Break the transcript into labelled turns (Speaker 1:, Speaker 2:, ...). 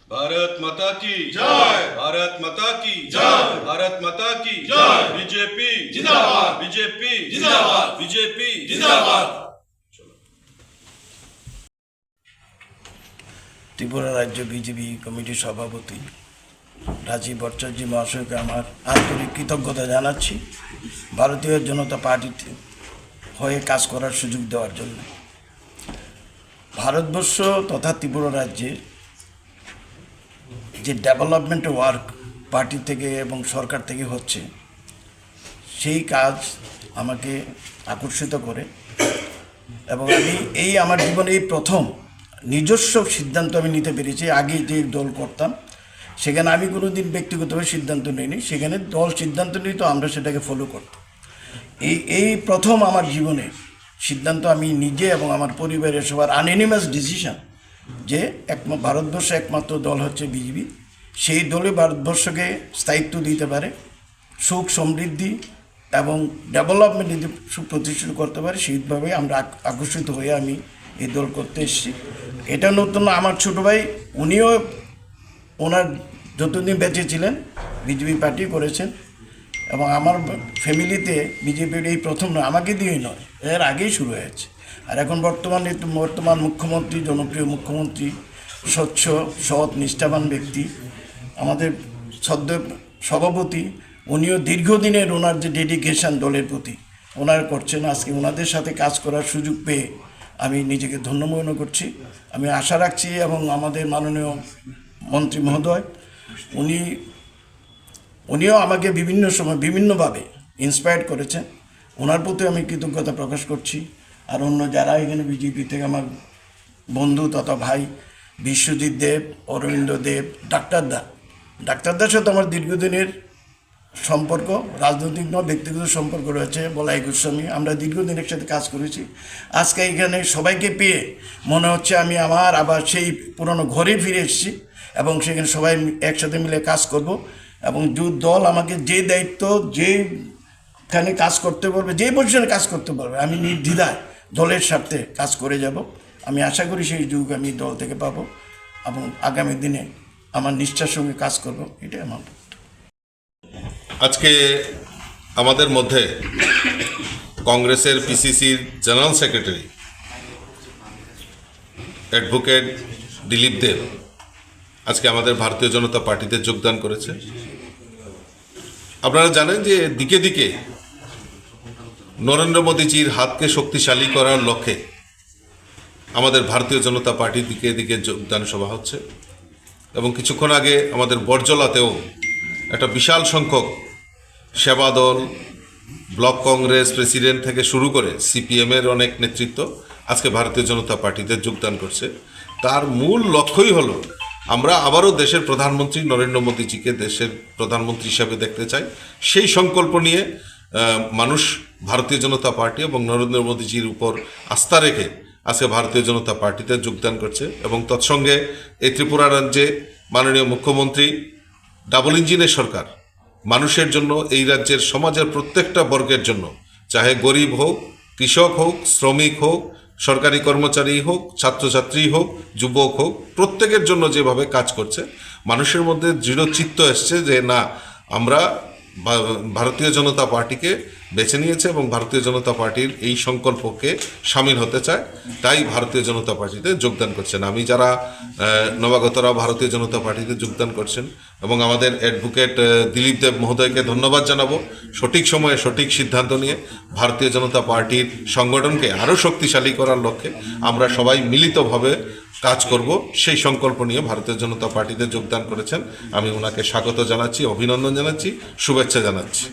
Speaker 1: भारत माता की
Speaker 2: जय।
Speaker 1: भारत माता की
Speaker 2: जय।
Speaker 1: भारत माता की
Speaker 2: जय।
Speaker 1: बीजेपी
Speaker 2: जिंदाबाद।
Speaker 1: बीजेपी
Speaker 2: जिंदाबाद।
Speaker 1: बीजेपी
Speaker 2: जिंदाबाद।
Speaker 3: ত্রিপুরা রাজ্য বিজেপি কমিটির সভাপতি রাজীব ভট্টাচার্য মহাশয়কে আমার আন্তরিক কৃতজ্ঞতা জানাচ্ছি ভারতীয় জনতা পার্টিতে হয়ে কাজ করার সুযোগ দেওয়ার জন্য। ভারতবর্ষ তথা ত্রিপুরা রাজ্যের যে ডেভেলপমেন্ট ওয়ার্ক পার্টি থেকে এবং সরকার থেকে হচ্ছে, সেই কাজ আমাকে আকর্ষিত করে এবং আমি আমার জীবনে এই প্রথম নিজস্ব সিদ্ধান্ত আমি নিতে পেরেছি। আগে যে দল করতাম সেখানে আমি কোনো দিন ব্যক্তিগতভাবে সিদ্ধান্ত নিইনি, সেখানে দল সিদ্ধান্ত নিত, আমরা সেটাকে ফলো করতাম। এই প্রথম আমার জীবনে সিদ্ধান্ত আমি নিজে এবং আমার পরিবারের সবার আনএনিমাস ডিসিশন যে ভারতবর্ষে একমাত্র দল হচ্ছে বিজেপি, সেই দলে ভারতবর্ষকে স্থায়িত্ব দিতে পারে, সুখ সমৃদ্ধি এবং ডেভেলপমেন্ট যদি সুপ্রতিষ্ঠিত করতে পারে, সেইভাবে আমরা আকর্ষিত হয়ে আমি এই দল করতে এসেছি। এটা নতুন আমার ছোটো ভাই, উনিও ওনার যতদিন বেঁচে ছিলেন বিজেপি পার্টি করেছেন এবং আমার ফ্যামিলিতে বিজেপির এই প্রথম নয়, আমাকে দিয়েই নয়, এর আগেই শুরু হয়েছে। আর এখন বর্তমান মুখ্যমন্ত্রী, জনপ্রিয় মুখ্যমন্ত্রী, স্বচ্ছ সৎ নিষ্ঠাবান ব্যক্তি, আমাদের সদ্য সভাপতি, উনিও দীর্ঘদিনের ওনার যে ডেডিকেশন দলের প্রতি ওনার করছেন, আজকে ওনাদের সাথে কাজ করার সুযোগ পেয়ে আমি নিজেকে ধন্য মনে করছি। আমি আশা রাখছি এবং আমাদের মাননীয় মন্ত্রী মহোদয় উনিও আমাকে বিভিন্ন সময় বিভিন্নভাবে ইন্সপায়ার করেছেন, ওনার প্রতি আমি কৃতজ্ঞতা প্রকাশ করছি। আর অন্য যারা এখানে বিজেপি থেকে আমার বন্ধু তথা ভাই, বিশ্বজিৎ দেব, অরবিন্দ দেব, ডাক্তারদার সাথে আমার দীর্ঘদিনের সম্পর্ক, রাজনৈতিক নয় ব্যক্তিগত সম্পর্ক রয়েছে। বলাই গোস্বামী, আমরা দীর্ঘদিন একসাথে কাজ করেছি। আজকে এখানে সবাইকে পেয়ে মনে হচ্ছে আমি আবার সেই পুরনো ঘরে ফিরে এসেছি এবং সেখানে সবাই একসাথে মিলে কাজ করব এবং দল আমাকে যে দায়িত্ব, যেখানে কাজ করতে পারবে, যে পজিশনে কাজ করতে পারবে, আমি নির্দ্বিধায় দলের স্বার্থে কাজ করে যাব। আমি আশা করি সেই যুগ আমি দল থেকে পাবো এবং আগামী দিনে আমার নিষ্ঠার সঙ্গে কাজ করব, এটাই আমার।
Speaker 2: আজকে আমাদের মধ্যে কংগ্রেসের পিসিসির জেনারেল সেক্রেটারি অ্যাডভোকেট দিলীপ দেব আজকে আমাদের ভারতীয় জনতা পার্টিতে যোগদান করেছে। আপনারা জানেন যে দিকে দিকে নরেন্দ্র মোদীজির হাতকে শক্তিশালী করার লক্ষ্যে আমাদের ভারতীয় জনতা পার্টি দিকে দিকে যোগদান সভা হচ্ছে এবং কিছুক্ষণ আগে আমাদের বরজলাতেও একটা বিশাল সংখ্যক সেবা দল, ব্লক কংগ্রেস প্রেসিডেন্ট থেকে শুরু করে সিপিএমের অনেক নেতৃত্ব আজকে ভারতীয় জনতা পার্টিতে যোগদান করছে। তার মূল লক্ষ্যই হলো আমরা আবারও দেশের প্রধানমন্ত্রী নরেন্দ্র মোদীজিকে দেশের প্রধানমন্ত্রী হিসাবে দেখতে চাই। সেই সংকল্প নিয়ে মানুষ ভারতীয় জনতা পার্টি এবং নরেন্দ্র মোদীজির উপর আস্থা রেখে আজকে ভারতীয় জনতা পার্টিতে যোগদান করছে এবং তৎসঙ্গে এই ত্রিপুরা রাজ্যে মাননীয় মুখ্যমন্ত্রী ডাবল ইঞ্জিনের সরকার মানুষের জন্য, এই রাজ্যের সমাজের প্রত্যেকটা বর্গের জন্য, চাহে গরিব হোক, কৃষক হোক, শ্রমিক হোক, সরকারি কর্মচারী হোক, ছাত্রছাত্রী হোক, যুবক হোক, প্রত্যেকের জন্য যেভাবে কাজ করছে, মানুষের মধ্যে দৃঢ়চিত্ত এসছে যে না, আমরা ভারতীয় জনতা পার্টিকে বেছে নিয়েছে এবং ভারতীয় জনতা পার্টির এই সংকল্পকে সামিল হতে চায়, তাই ভারতীয় জনতা পার্টিতে যোগদান করছেন। আমি যারা নবাগতরা ভারতীয় জনতা পার্টিতে যোগদান করছেন এবং আমাদের অ্যাডভোকেট দিলীপ দেব মহোদয়কে ধন্যবাদ জানাবো, সঠিক সময়ে সঠিক সিদ্ধান্ত নিয়ে ভারতীয় জনতা পার্টির সংগঠনকে আরও শক্তিশালী করার লক্ষ্যে আমরা সবাই মিলিতভাবে কাজ করব, সেই সংকল্প নিয়ে ভারতীয় জনতা পার্টিতে যোগদান করেছেন। আমি ওনাকে স্বাগত জানাচ্ছি, অভিনন্দন জানাচ্ছি, শুভেচ্ছা জানাচ্ছি।